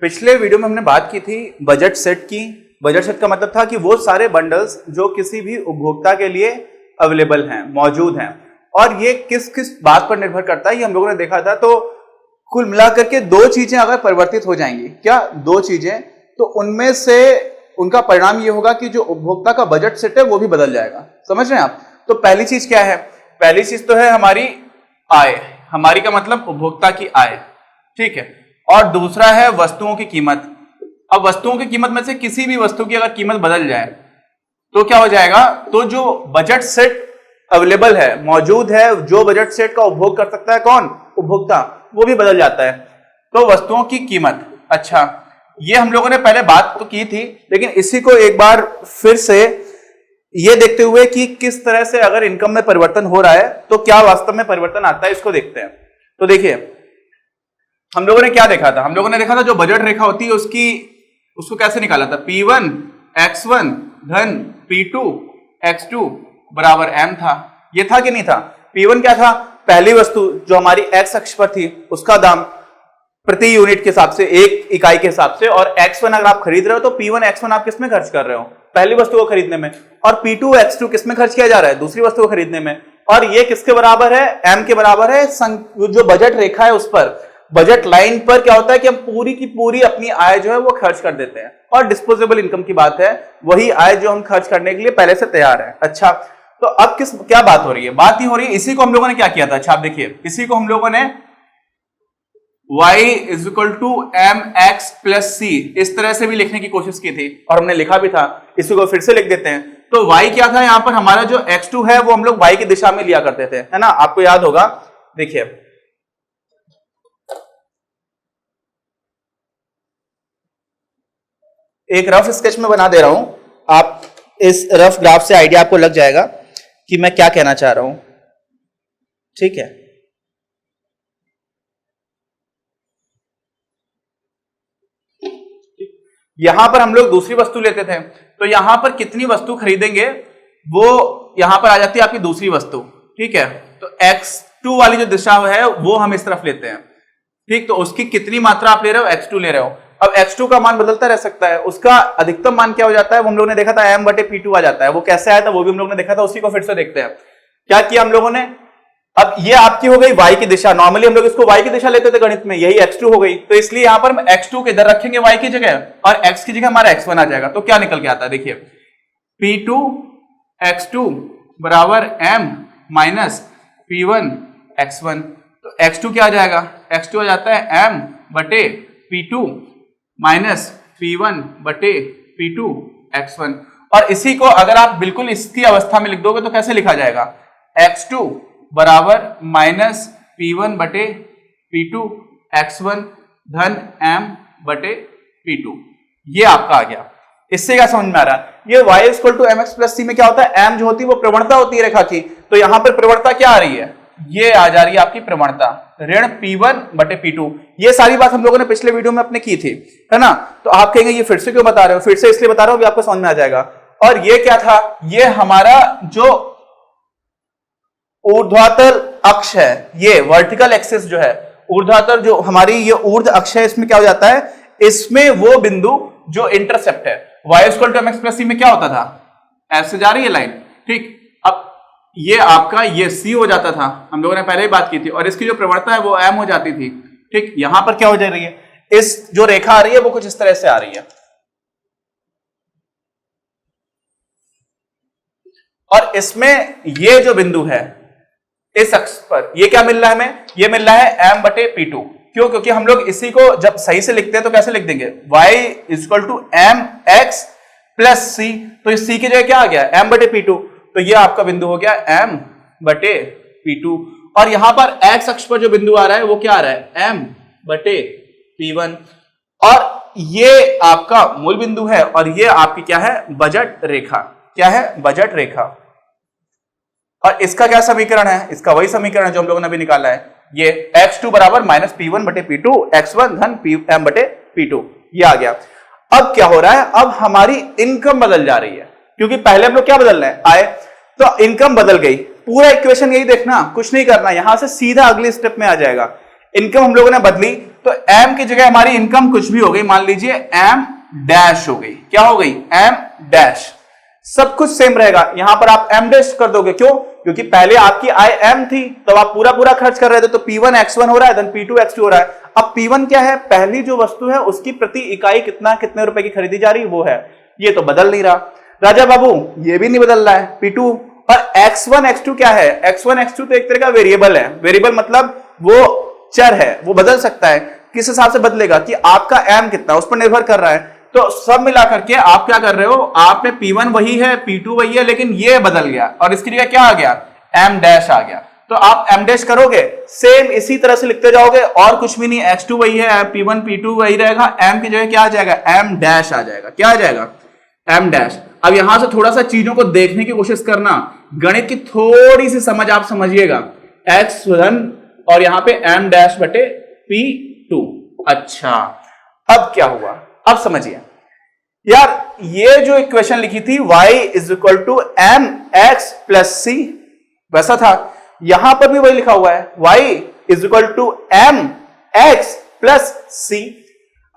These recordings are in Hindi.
पिछले वीडियो में हमने बात की थी बजट सेट की। बजट सेट का मतलब था कि वो सारे बंडल्स जो किसी भी उपभोक्ता के लिए अवेलेबल हैं, मौजूद हैं, और ये किस किस बात पर निर्भर करता है ये हम लोगों ने देखा था। तो कुल मिलाकर के दो चीजें अगर परिवर्तित हो जाएंगी, क्या दो चीजें, तो उनमें से उनका परिणाम ये होगा कि जो उपभोक्ता का बजट सेट है वो भी बदल जाएगा। समझ रहे हैं आप? तो पहली चीज क्या है? पहली चीज तो है हमारी आय। हमारी का मतलब उपभोक्ता की आय, ठीक है। और दूसरा है वस्तुओं की कीमत। अब वस्तुओं की कीमत में से किसी भी वस्तु की अगर कीमत बदल जाए तो क्या हो जाएगा? तो जो बजट सेट अवेलेबल है, मौजूद है, जो बजट सेट का उपभोग कर सकता है कौन? उपभोक्ता, वो भी बदल जाता है। तो वस्तुओं की कीमत, अच्छा, ये हम लोगों ने पहले बात तो की थी, लेकिन इसी को एक बार फिर से ये देखते हुए कि किस तरह से अगर इनकम में परिवर्तन हो रहा है तो क्या वास्तव में परिवर्तन आता है, इसको देखते हैं। तो देखिए, हम लोगों ने क्या देखा था? हम लोगों ने देखा था जो बजट रेखा होती है उसको कैसे निकाला था? P1 X1 धन P2 X2 बराबर M था। ये था कि नहीं था? P1 क्या था? पहली वस्तु जो हमारी X अक्ष पर थी उसका दाम प्रति यूनिट के हिसाब से, एक इकाई के हिसाब से, और X1 अगर आप खरीद रहे हो तो P1 X1 आप किसमें खर्च कर रहे हो? पहली वस्तु को खरीदने में। और P2 X2 किसमें खर्च किया जा रहा है? दूसरी वस्तु को खरीदने में। और ये किसके बराबर है? M के बराबर है। जो बजट रेखा है उस पर, बजट लाइन पर क्या होता है कि हम पूरी की पूरी अपनी आय जो है वो खर्च कर देते हैं, और डिस्पोजेबल इनकम की बात है, वही आय जो हम खर्च करने के लिए पहले से तैयार है। अच्छा, तो अब क्या बात हो रही है? बात ही हो रही है, इसी को हम लोगों ने क्या किया था? अच्छा, आप देखिए, इसी को हम लोगों ने y = mx + c इस तरह से भी लिखने की कोशिश की थी, और हमने लिखा भी था। इसी को फिर से लिख देते हैं। तो y क्या था? यहां पर हमारा जो x2 है वो हम लोग y की दिशा में लिया करते थे, है ना? आपको याद होगा। देखिए, एक रफ स्केच में बना दे रहा हूं, आप इस रफ ग्राफ से आइडिया आपको लग जाएगा कि मैं क्या कहना चाह रहा हूं, ठीक है। यहां पर हम लोग दूसरी वस्तु लेते थे, तो यहां पर कितनी वस्तु खरीदेंगे वो यहां पर आ जाती है आपकी दूसरी वस्तु, ठीक है। तो X2 वाली जो दिशा है वो हम इस तरफ लेते हैं, ठीक। तो उसकी कितनी मात्रा आप ले रहे हो? X2 ले रहे हो। अब X2 का मान बदलता रह सकता है, उसका अधिकतम मान क्या हो जाता है? वो हम लोगों ने देखा था M/P2 आ जाता है। वो कैसे आया था वो भी हम लोगों ने देखा था, उसी को फिर से देखते हैं। क्या किया हम लोगों ने? अब ये आपकी हो गई y की दिशा। नॉर्मली हम लोग इसको y की दिशा लेते थे गणित में, यही X2 हो गई। तो इसलिए यहां पर हम X2 के इधर रखेंगे y की जगह, और x की जगह हमारा X1 आ जाएगा। तो क्या निकल के आता है? देखिए, P2 X2 बराबर M - P1 X1। तो X2 क्या आ जाएगा? X2 आ जाता है M/P2 माइनस P1 बटे P2 X1। और इसी को अगर आप बिल्कुल इसकी अवस्था में लिख दोगे तो कैसे लिखा जाएगा? X2 बराबर माइनस P1 बटे P2 X1 धन M बटे P2। ये आपका आ गया। इससे क्या समझ में आ रहा है? ये y = mx + c में क्या होता है? M जो होती है वो प्रवणता होती है रेखा की। तो यहां पर प्रवणता क्या आ रही है? ये आ जा रही है आपकी प्रवणता, ऋण P1 बटे P2। ये सारी बात हम लोगों ने पिछले वीडियो में अपने की थी, है ना? तो आप कहेंगे ये फिर से क्यों बता रहे हो? फिर से इसलिए बता रहा हूं कि आपको समझ में आ जाएगा। और ये क्या था? ये हमारा जो ऊर्ध्वाधर अक्ष है, ये वर्टिकल एक्सिस जो है, ऊर्ध्वाधर जो हमारी ये ऊर्ध्व अक्ष है, इसमें क्या हो जाता है? इसमें वो बिंदु जो इंटरसेप्ट है, y = mx + c में क्या होता था? ऐसे जा रही है लाइन, ठीक। अब ये आपका ये C हो जाता था, हम लोगों ने पहले ही बात की थी, और इसकी जो प्रवणता है वो M हो जाती थी, ठीक। यहां पर क्या हो जा रही है? इस जो रेखा आ रही है वो कुछ इस तरह से आ रही है, और इसमें ये जो बिंदु है इस अक्ष पर, ये क्या मिल रहा है हमें? ये मिल रहा है M/P2। क्यों? क्योंकि हम लोग इसी को जब सही से लिखते हैं तो कैसे लिख देंगे? y = mx + c। तो इस c की जगह क्या आ गया? M/P2। तो ये आपका बिंदु हो गया M/P2। और यहां पर x अक्ष पर जो बिंदु आ रहा है वो क्या आ रहा है? M/P1। और ये आपका मूल बिंदु है, और ये आपकी क्या है? बजट रेखा। क्या है? बजट रेखा। और इसका क्या समीकरण है? इसका वही समीकरण है जो हम लोगों ने अभी निकाला है। ये X2 बराबर माइनस P1 बटे P2 X1 धन M बटे P2, ये आ गया। अब क्या हो रहा है? अब हमारी इनकम बदल जा रही है, क्योंकि पहले हम लोग क्या बदल रहे हैं? आय। तो इनकम बदल गई, पूरा इक्वेशन यही देखना, कुछ नहीं करना, यहां से सीधा अगले स्टेप में आ जाएगा। इनकम हम लोगों ने बदली तो एम की जगह हमारी इनकम कुछ भी हो गई, मान लीजिए एम डैश हो गई। क्या हो गई? M dash. सब कुछ सेम रहेगा, यहां पर आप एम डैश कर दोगे। क्यों? क्योंकि पहले आपकी आई एम थी तो आप पूरा पूरा खर्च कर रहे थे, तो P1 X1 हो रहा है, देन P2 X2 हो रहा है। अब P1 क्या है? पहली जो वस्तु है उसकी प्रति इकाई कितने रुपए की खरीदी जा रही है वो है, ये तो बदल नहीं रहा। राजा बाबू ये भी नहीं बदल रहा है P2। और X1 X2 क्या है? X1 X2 तो एक तरह का वेरिएबल है। वेरिएबल मतलब वो चर है, वो बदल सकता है। किस हिसाब से बदलेगा? कि आपका एम कितना उस पर निर्भर कर रहा है। तो सब मिला करके आप क्या कर रहे हो, आपने P1 वही है, P2 वही है, लेकिन ये बदल गया और इसकी जगह क्या आ गया? एम डैश आ गया। तो आप एम डैश करोगे, सेम इसी तरह से लिखते जाओगे और कुछ भी नहीं। X2 वही है, P1 P2 वही रहेगा, एम की जगह क्या आ जाएगा? एम डैश आ जाएगा। क्या आ जाएगा? M dash. अब यहां से थोड़ा सा चीजों को देखने की कोशिश करना, गणित की थोड़ी सी समझ आप समझिएगा। X1 और यहां पे एम डैश बटे P2। अच्छा, अब क्या हुआ? अब समझिए यार, ये जो इक्वेशन लिखी थी y is equal to m x plus c, वैसा था। यहां पर भी वही लिखा हुआ है, y is equal to m x plus c.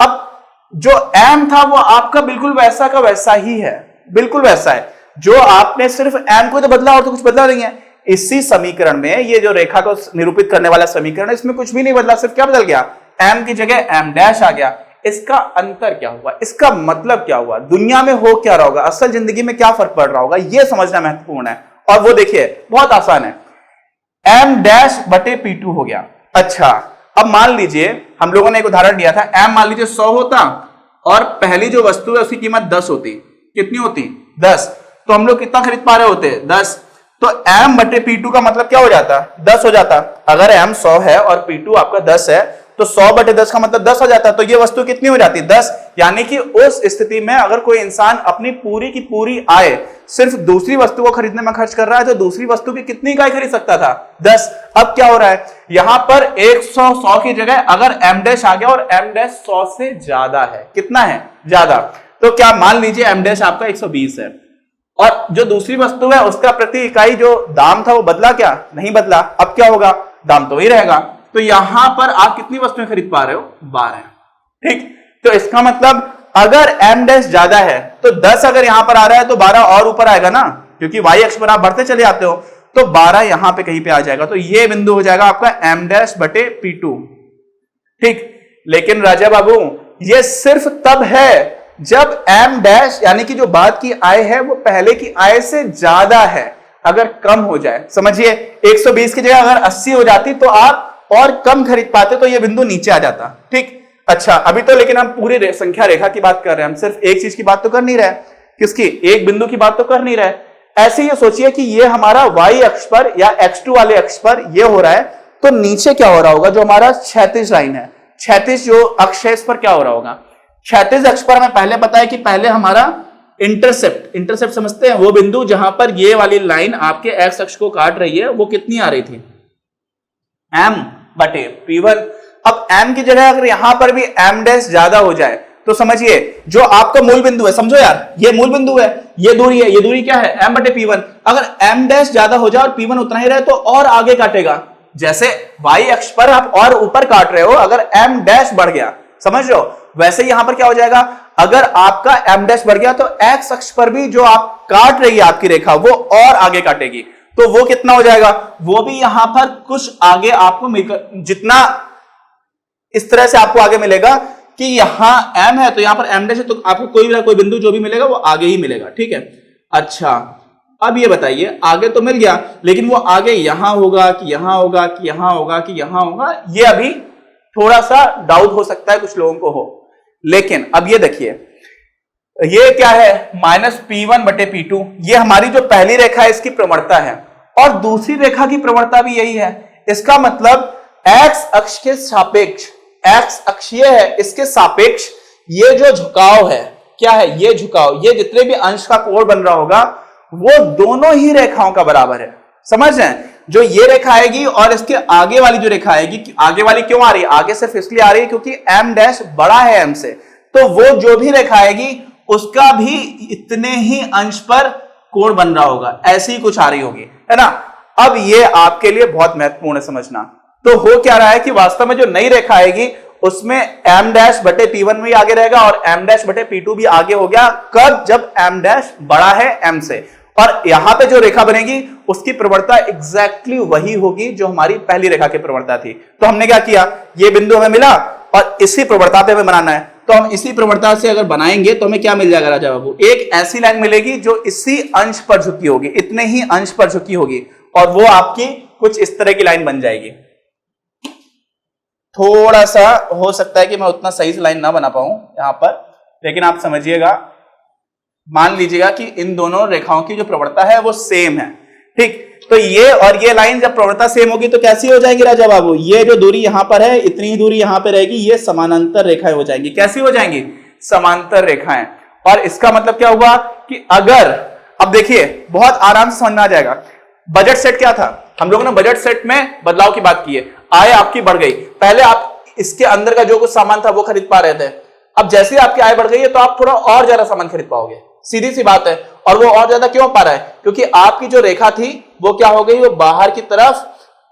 अब जो m था वो आपका बिल्कुल वैसा का वैसा ही है, बिल्कुल वैसा है। जो आपने सिर्फ m को तो बदला और तो कुछ बदला नहीं है। इसी समीकरण में ये जो रेखा को निरूपित करने वाला समीकरण है, इसमें कुछ भी नहीं बदला, सिर्फ क्या बदल गया? m की जगह m डैश आ गया। इसका अंतर क्या हुआ? इसका मतलब क्या हुआ? दुनिया में हो क्या रहा होगा? असल जिंदगी में क्या फर्क पड़ रहा होगा? यह समझना महत्वपूर्ण है। और वो देखिए बहुत आसान है, m डैश बटे P2 हो गया। अच्छा, अब मान लीजिए हम लोगों ने एक उदाहरण दिया था, m मान लीजिए 100 होता और पहली जो वस्तु है उसकी कीमत 10 होती। कितनी होती? 10। तो हम लोग कितना खरीद पा रहे होते? 10। तो m बटे P2 का मतलब क्या हो जाता? 10 हो जाता। अगर m 100 है और P2 आपका 10 है तो 100 बटे 10 का मतलब 10 हो जाता है। तो ये वस्तु कितनी हो जाती? 10। यानी कि उस स्थिति में अगर कोई इंसान अपनी पूरी की पूरी आय सिर्फ दूसरी वस्तु को खरीदने में खर्च कर रहा है तो दूसरी वस्तु की कितनी इकाई खरीद सकता था? 10। अब क्या हो रहा है, यहां पर 100 की जगह अगर m डैश आ गया और m डैश 100 से ज्यादा है। कितना है? ज्यादा। तो क्या मान लीजिए m डैश आपका 120 है और जो दूसरी वस्तु है उसका प्रति इकाई जो दाम था वो बदला क्या? नहीं बदला। अब क्या होगा? दाम तो वही रहेगा। तो यहां पर आप कितनी वस्तुएं खरीद पा रहे हो? 12। ठीक, तो इसका मतलब अगर m डैश ज्यादा है तो 10 अगर यहां पर आ रहा है तो 12 और ऊपर आएगा ना, क्योंकि y अक्ष पर आप बढ़ते चले आते हो, तो 12 यहां पे कहीं पे आ जाएगा। तो ये बिंदु हो जाएगा आपका m डैश बटे P2। ठीक, लेकिन राजा बाबू ये सिर्फ तब है जब m डैश यानी कि जो बाद की आय है वो पहले की आय से ज्यादा है। अगर कम हो जाए, समझिए 120 की जगह अगर 80 हो जाती तो आप और कम खरीद पाते, तो ये बिंदु नीचे आ जाता। ठीक, अच्छा अभी तो लेकिन हम पूरी संख्या रेखा की बात कर रहे हैं, हम सिर्फ एक चीज की बात तो कर नहीं रहे। किसकी? एक बिंदु की बात तो कर नहीं रहे। ऐसे ही सोचिए कि ये हमारा y अक्ष पर या x2 वाले अक्ष पर ये हो रहा है, तो नीचे क्या हो रहा होगा? जो हमारा क्षैतिज लाइन है, क्षैतिज जो अक्ष है इस पर क्या हो रहा होगा? क्षैतिज अक्ष पर हमें पहले पता है कि पहले हमारा इंटरसेप्ट समझते हैं, वो बिंदु जहां पर ये वाली लाइन आपके x अक्ष को काट रही है वो कितनी आ रही थी? m बटे P1। अब m की जगह अगर यहां पर भी m डैश ज्यादा हो जाए तो समझिए जो आपका मूल बिंदु है, समझो यार ये मूल बिंदु है, ये दूरी क्या है? m बटे P1। अगर m डैश ज्यादा हो जाए और P1 उतना ही रहे तो और आगे काटेगा। जैसे y अक्ष पर आप और ऊपर काट रहे हो, अगर m डैश बढ़ गया, समझ रहे हो, वैसे यहां पर क्या हो जाएगा? अगर आपका m डैश बढ़ गया तो x अक्ष पर भी जो आप काट रही है आपकी रेखा वो और आगे काटेगी, तो वो कितना हो जाएगा? वो भी यहां पर कुछ आगे आपको मिलकर, जितना इस तरह से आपको आगे मिलेगा कि यहां m है तो यहां पर m डैश है, तो आपको कोई बिंदु जो भी मिलेगा वो आगे ही मिलेगा। ठीक है, अच्छा अब ये बताइए, आगे तो मिल गया लेकिन वो आगे यहां होगा कि यहां होगा कि यहां होगा कि यहां होगा, ये अभी थोड़ा सा डाउट हो सकता है कुछ लोगों को हो। लेकिन अब ये देखिए, ये क्या है? माइनस P1 बटे P2। ये हमारी जो पहली रेखा है इसकी प्रवणता है और दूसरी रेखा की प्रवणता भी यही है। इसका मतलब x अक्ष के सापेक्ष, x अक्ष ये है, इसके सापेक्ष ये जो झुकाव है, क्या है? ये झुकाव, ये जितने भी अंश का कोण बन रहा होगा वो दोनों ही रेखाओं का बराबर है। समझ रहे हैं? जो ये रेखा आएगी और इसके आगे वाली जो रेखा आएगी, आगे वाली क्यों आ रही है? आगे सिर्फ इसलिए आ रही है क्योंकि m डैश बड़ा है m से, तो वो जो भी रेखा आएगी उसका भी इतने ही अंश पर कोण बन रहा होगा, ऐसी ही कुछ आ रही होगी, है ना। अब ये आपके लिए बहुत महत्वपूर्ण है समझना। तो हो क्या रहा है कि वास्तव में जो नई रेखा आएगी उसमें m डैश बटे P1 भी आगे रहेगा और m डैश बटे P2 भी आगे हो गया। कब? जब m डैश बड़ा है m से। और यहां पे जो रेखा बनेगी उसकी प्रवणता एग्जैक्टली वही होगी जो हमारी पहली रेखा की प्रवणता थी। तो हमने क्या किया, ये बिंदु हमें मिला और इसी प्रवणता पे हमें बनाना है। तो हम इसी प्रवणता से अगर बनाएंगे तो हमें क्या मिल जाएगा राजा बाबू, एक ऐसी लाइन मिलेगी जो इसी अंश पर झुकी होगी, इतने ही अंश पर झुकी होगी, और वो आपकी कुछ इस तरह की लाइन बन जाएगी। थोड़ा सा हो सकता है कि मैं उतना सही से लाइन ना बना पाऊं यहां पर, लेकिन आप समझिएगा, मान लीजिएगा कि इन दोनों रेखाओं की जो प्रवणता है वो सेम है, ठीक। तो ये और ये लाइन जब प्रवणता सेम होगी तो कैसी हो जाएगी राजा बाबू, ये जो दूरी यहां पर है इतनी ही दूरी यहां पर रहेगी, ये समानांतर रेखाएं हो जाएंगी। कैसी हो जाएंगी? समांतर रेखाएं। और इसका मतलब क्या हुआ कि अगर, अब देखिए बहुत आराम से समझ में आ जाएगा, बजट सेट क्या था, हम लोगों ने बजट सेट में बदलाव की बात की है। आय आपकी बढ़ गई, पहले आप इसके अंदर का जो कुछ सामान था वो खरीद पा रहे थे, अब जैसे आपकी आय बढ़ गई है तो आप थोड़ा और ज्यादा सामान खरीद पाओगे, सीधी सी बात है। और वो और ज्यादा क्यों पा रहा है? क्योंकि आपकी जो रेखा थी वो क्या हो गई, वो बाहर की तरफ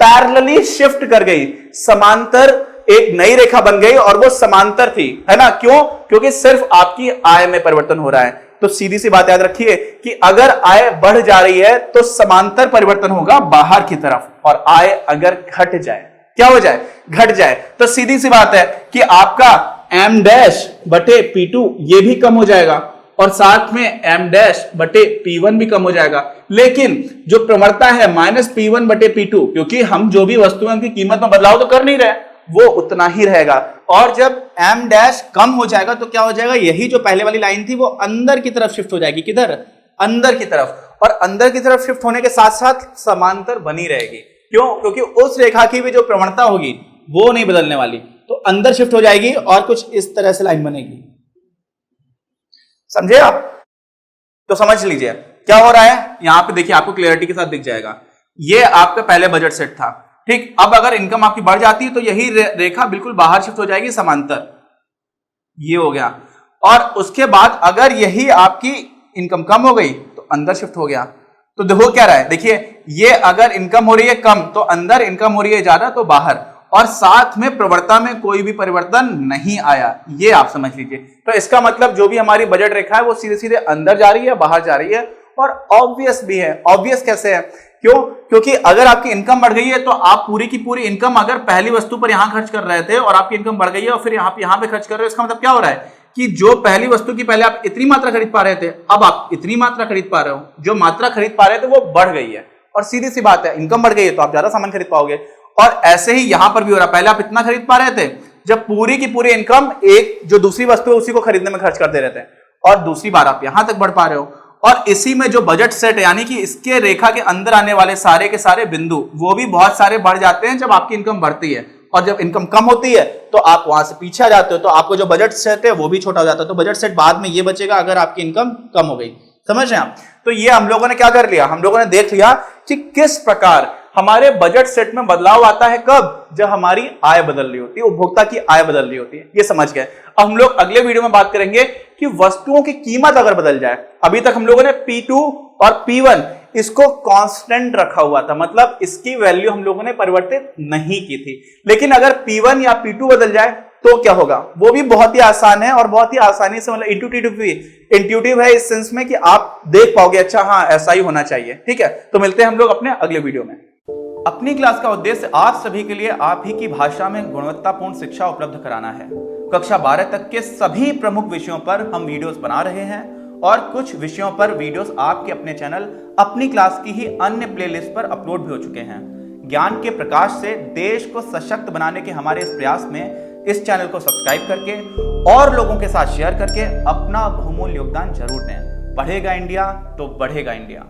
पैरेलली शिफ्ट कर गई, समांतर एक नई रेखा बन गई और वो समांतर थी, है ना। क्यों? क्योंकि सिर्फ आपकी आय में परिवर्तन हो रहा है। तो सीधी सी बात याद रखिए कि अगर आय बढ़ जा रही है तो समांतर परिवर्तन होगा बाहर की तरफ, और आय अगर घट जाए, क्या हो जाए? घट जाए, तो सीधी सी बात है कि आपका m डैश बटे P2 ये भी कम हो जाएगा और साथ में m डैश बटे P1 भी कम हो जाएगा। लेकिन जो प्रवणता है माइनस P1 बटे P2, क्योंकि हम जो भी वस्तु है उनकी कीमत में बदलाव तो कर नहीं रहे, वो उतना ही रहेगा। और जब m डैश कम हो जाएगा तो क्या हो जाएगा, यही जो पहले वाली लाइन थी वो अंदर की तरफ शिफ्ट हो जाएगी। किधर? अंदर की तरफ। और अंदर की तरफ शिफ्ट होने के साथ साथ समांतर बनी रहेगी। क्यों? क्योंकि उस रेखा की भी जो प्रवणता होगी वो नहीं बदलने वाली, तो अंदर शिफ्ट हो जाएगी और कुछ इस तरह से लाइन बनेगी। समझे आप? तो समझ लीजिए क्या हो रहा है यहां पे, देखिए आपको क्लियरिटी के साथ दिख जाएगा। ये आपका पहले बजट सेट था, ठीक। अब अगर इनकम आपकी बढ़ जाती है तो यही रेखा बिल्कुल बाहर शिफ्ट हो जाएगी, समांतर, ये हो गया। और उसके बाद अगर यही आपकी इनकम कम हो गई तो अंदर शिफ्ट हो गया। तो देखो क्या रहा है, देखिए ये अगर इनकम हो रही है कम तो अंदर, इनकम हो रही है ज्यादा तो बाहर, और साथ में प्रवणता में कोई भी परिवर्तन नहीं आया, ये आप समझ लीजिए। तो इसका मतलब जो भी हमारी बजट रेखा है वो सीधे सीधे अंदर जा रही है, बाहर जा रही है। और ऑब्वियस भी है। ऑब्वियस कैसे है? क्यों? क्योंकि अगर आपकी इनकम बढ़ गई है तो आप पूरी की पूरी इनकम अगर पहली वस्तु पर यहां खर्च कर रहे थे और आपकी इनकम बढ़ गई है और फिर यहां पे खर्च कर रहे हो, इसका मतलब क्या हो रहा है कि जो पहली वस्तु की पहले आप इतनी मात्रा खरीद पा रहे थे अब आप इतनी मात्रा खरीद पा रहे हो, जो मात्रा खरीद पा रहे थे वो बढ़ गई है। और सीधी सी बात है, इनकम बढ़ गई है तो आप ज्यादा सामान खरीद पाओगे। और ऐसे ही यहां पर भी हो रहा है, पहले आप इतना खरीद पा रहे थे जब पूरी की पूरी इनकम एक जो दूसरी वस्तु है उसी को खरीदने में खर्च करते रहते हैं, और दूसरी बार आप यहां तक बढ़ पा रहे हो। और इसी में जो बजट सेट है यानी कि इसके रेखा के अंदर आने वाले सारे के सारे बिंदु वो भी बहुत सारे बढ़ जाते हैं जब आपकी इनकम बढ़ती है, और जब इनकम कम होती है तो आप वहां से पीछे आ जाते हो, तो आपको जो बजट सेट है वो भी छोटा हो जाता है। तो बजट सेट बाद में ये बचेगा अगर आपकी इनकम कम हो गई। समझ रहे हैं आप? तो ये हम लोगों ने क्या कर लिया, हम लोगों ने देख लिया कि किस प्रकार हमारे बजट सेट में बदलाव आता है। कब? जब हमारी आय बदल रही होती है, उपभोक्ता की आय बदल रही होती है। ये समझ गए। अब हम लोग अगले वीडियो में बात करेंगे कि वस्तुओं की कीमत अगर बदल जाए। अभी तक हम लोगों ने P2 और P1 इसको कांस्टेंट रखा हुआ था, मतलब इसकी वैल्यू हम लोगों ने परिवर्तित नहीं की थी। लेकिन अगर P1 या P2 बदल जाए तो क्या होगा, वो भी बहुत ही आसान है और बहुत ही आसानी से, मतलब इंट्यूटिव है इस सेंस में कि आप देख पाओगे अच्छा हाँ ऐसा ही होना चाहिए। ठीक है, तो मिलते हैं हम लोग अपने अगले वीडियो में। अपनी क्लास का उद्देश्य आप सभी के लिए आप ही की भाषा में गुणवत्तापूर्ण शिक्षा उपलब्ध कराना है। कक्षा 12 तक के सभी प्रमुख विषयों पर हम वीडियोस बना रहे हैं और कुछ विषयों पर वीडियोस आपके अपने चैनल अपनी क्लास की ही अन्य प्लेलिस्ट पर अपलोड भी हो चुके हैं। ज्ञान के प्रकाश से देश को सशक्त बनाने के हमारे इस प्रयास में इस चैनल को सब्सक्राइब करके और लोगों के साथ शेयर करके अपना बहुमूल्य योगदान जरूर दें। बढ़ेगा इंडिया तो बढ़ेगा इंडिया।